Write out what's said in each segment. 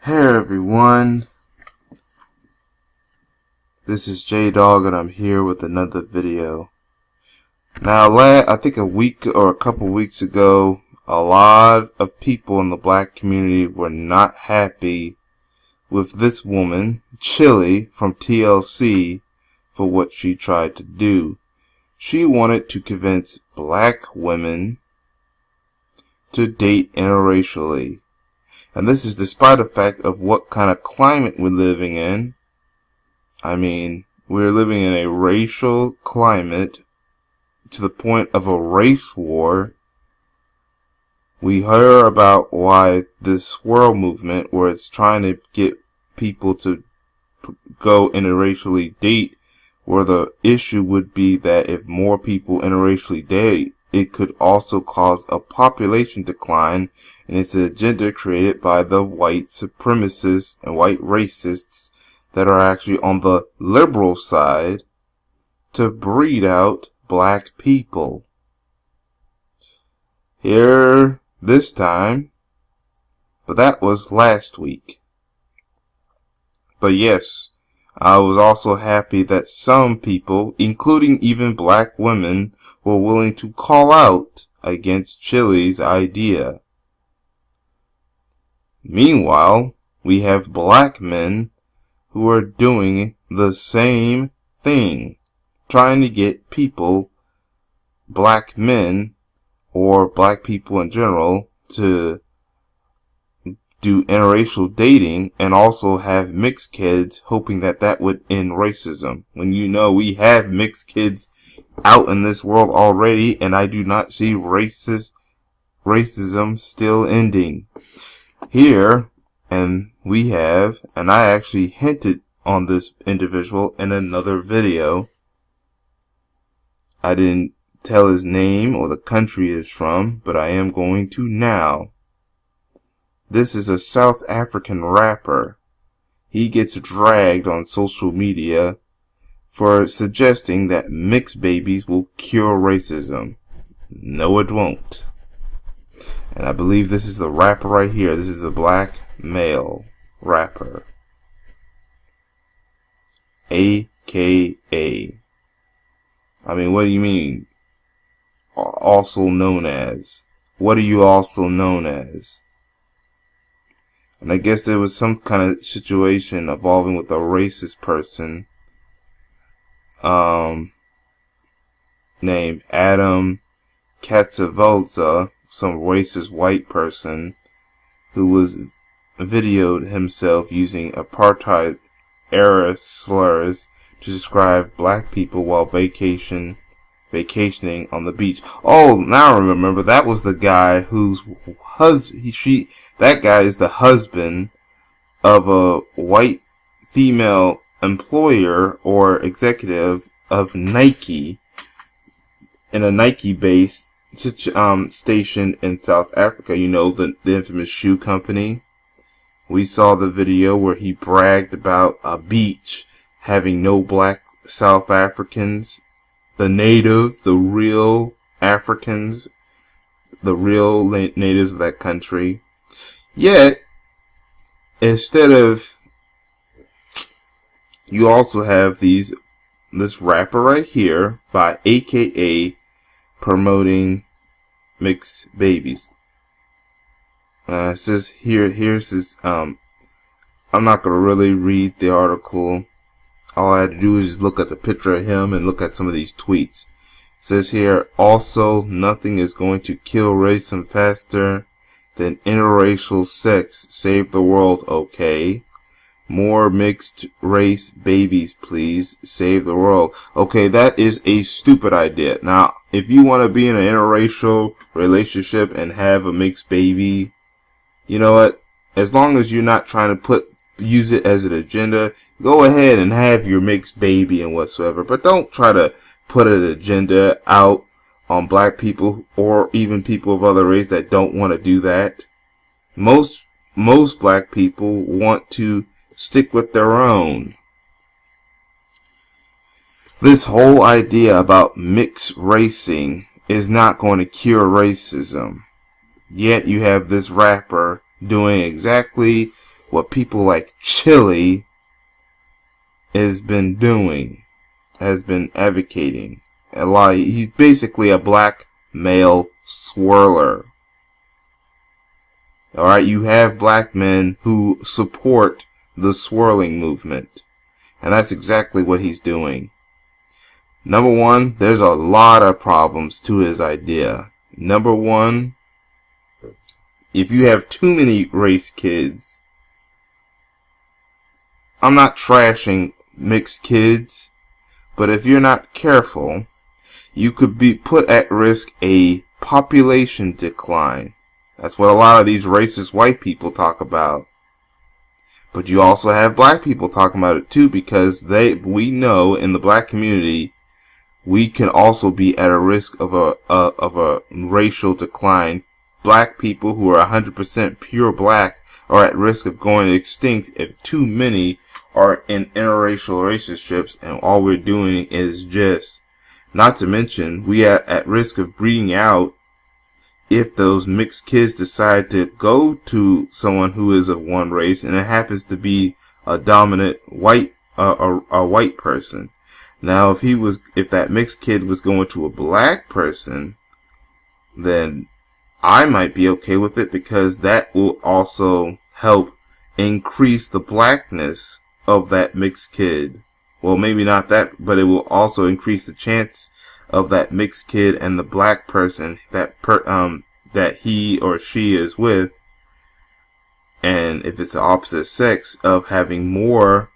Hey everyone, this is J-Dog and I'm here with another video. Now, I think a week or a couple weeks ago, a lot of people in the black community were not happy with this woman, Chili, from TLC, for what she tried to do. She wanted to convince black women to date interracially. And this is despite the fact of what kind of climate we're living in. I mean, we're living in a racial climate to the point of a race war. We hear about why this swirl movement, where it's trying to get people to go interracially date, where the issue would be that if more people interracially date, it could also cause a population decline, and it's an agenda created by the white supremacists and white racists that are actually on the liberal side to breed out black people. Here this time, but that was last week. But yes, I was also happy that some people, including even black women, were willing to call out against Chili's idea. Meanwhile, we have black men who are doing the same thing, trying to get people, black men, or black people in general, to do interracial dating and also have mixed kids, hoping that that would end racism. When you know we have mixed kids out in this world already, and I do not see racism still ending. Here, and we have, and I actually hinted on this individual in another video. I didn't tell his name or the country he is from, but I am going to now. This is a South African rapper. He gets dragged on social media for suggesting that mixed babies will cure racism. No, it won't. And I believe this is the rapper right here. This is a black male rapper. AKA. I mean, what do you mean? Also known as. What are you also known as? And I guess there was some kind of situation involving with a racist person named Adam Katsavolza, some racist white person who was videoed himself using apartheid era slurs to describe black people while vacationing on the beach. Oh, now I remember, that was the guy whose that guy is the husband of a white female employer or executive of Nike, in a Nike base station in South Africa. You know, the infamous shoe company. We saw the video where he bragged about a beach having no black South Africans, the real Africans, the real natives of that country. Yet, instead of, you also have this rapper right here by AKA promoting mixed babies. It says here's his, I'm not going to really read the article. All I had to do is look at the picture of him and look at some of these tweets. It says here, also, nothing is going to kill racism faster than interracial sex. Save the world, okay? More mixed race babies, please. Save the world. Okay, that is a stupid idea. Now, if you want to be in an interracial relationship and have a mixed baby, you know what? As long as you're not trying to use it as an agenda, go ahead and have your mixed baby and whatsoever. But don't try to put an agenda out on black people or even people of other race that don't want to do that. Most black people want to stick with their own. This whole idea about mixed racing is not going to cure racism. Yet you have this rapper doing exactly what people like Chili has been doing, has been advocating. He's basically a black male swirler. Alright, you have black men who support the swirling movement. And that's exactly what he's doing. Number one, there's a lot of problems to his idea. Number one, if you have too many race kids, I'm not trashing mixed kids, but if you're not careful, you could be put at risk a population decline. That's what a lot of these racist white people talk about. But you also have black people talking about it too, because we know in the black community we can also be at a risk of a racial decline. Black people who are 100% pure black are at risk of going extinct if too many are in interracial relationships, and all we're doing is just, not to mention, we are at risk of breeding out if those mixed kids decide to go to someone who is of one race and it happens to be a dominant white a white person. Now if that mixed kid was going to a black person, then I might be okay with it, because that will also help increase the blackness of that mixed kid. Well, maybe not that, but it will also increase the chance of that mixed kid and the black person that he or she is with, and if it's the opposite sex, of having more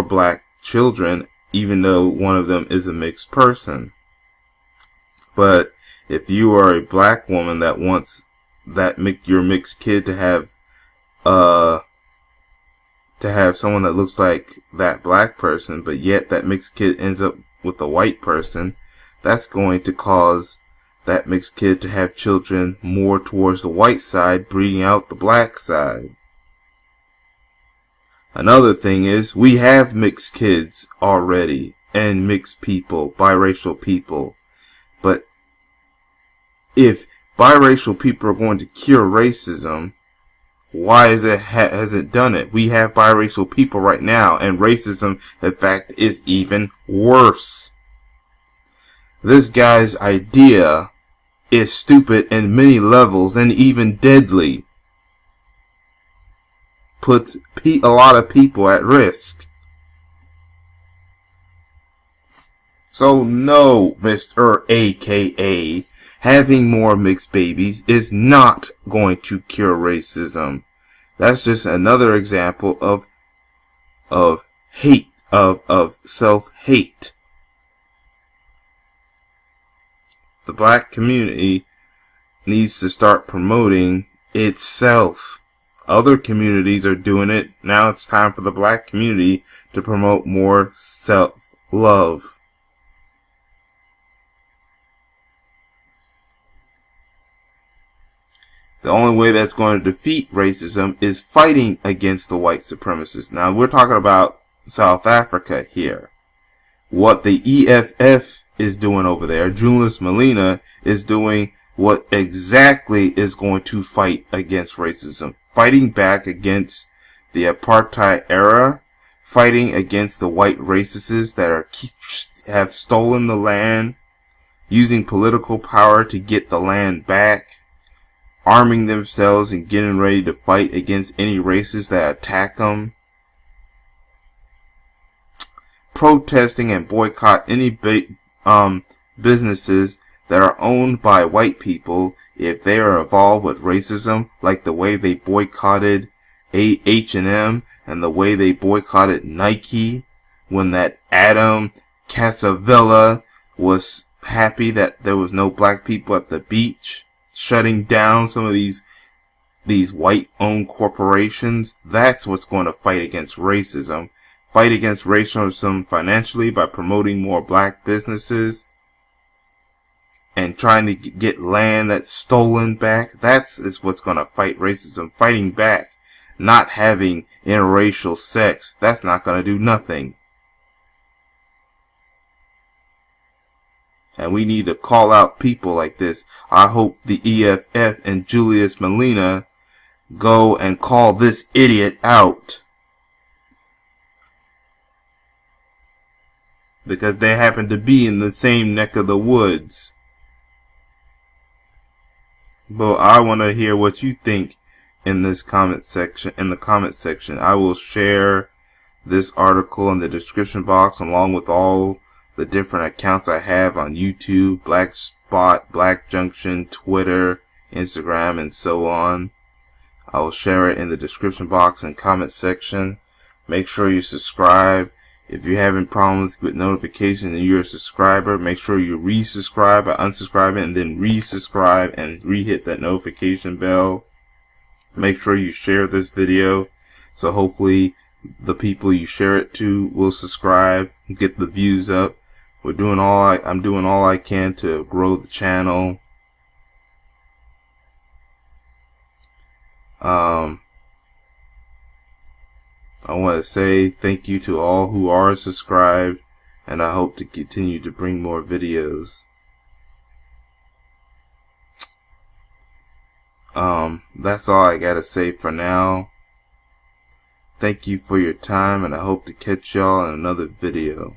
black children, even though one of them is a mixed person. But if you are a black woman that wants your mixed kid to have someone that looks like that black person, but yet that mixed kid ends up with a white person, that's going to cause that mixed kid to have children more towards the white side, breeding out the black side. Another thing is, we have mixed kids already, and mixed people, biracial people. But if biracial people are going to cure racism, why hasn't done it? We have biracial people right now, and racism, in fact, is even worse. This guy's idea is stupid in many levels and even deadly. Puts a lot of people at risk. So no, Mr. AKA, having more mixed babies is not going to cure racism. That's just another example of hate, of self-hate. The black community needs to start promoting itself. Other communities are doing it. Now it's time for the black community to promote more self-love. The only way that's going to defeat racism is fighting against the white supremacists. Now we're talking about South Africa here. What the EFF is doing over there, Julius Malema, is doing what exactly is going to fight against racism. Fighting back against the apartheid era, fighting against the white racists that have stolen the land, using political power to get the land back, arming themselves and getting ready to fight against any racists that attack them, protesting and boycott any businesses that are owned by white people if they are involved with racism, like the way they boycotted H&M and the way they boycotted Nike when that Adam Cassavella was happy that there was no black people at the beach, shutting down some of these white-owned corporations. That's what's going to fight against racism. Fight against racism financially by promoting more black businesses and trying to get land that's stolen back. That's what's going to fight racism. Fighting back. Not having interracial sex. That's not going to do nothing. And we need to call out people like this. I hope the EFF and Julius Malema go and call this idiot out. Because they happen to be in the same neck of the woods. But I want to hear what you think in this comment section. In the comment section, I will share this article in the description box along with all the different accounts I have on YouTube, Black Spot, Black Junction, Twitter, Instagram, and so on. I will share it in the description box and comment section. Make sure you subscribe. If you're having problems with notifications and you're a subscriber, make sure you resubscribe by unsubscribing and then resubscribe and re-hit that notification bell. Make sure you share this video so hopefully the people you share it to will subscribe and get the views up. I'm doing all I can to grow the channel. I want to say thank you to all who are subscribed, and I hope to continue to bring more videos. That's all I gotta say for now. Thank you for your time, and I hope to catch y'all in another video.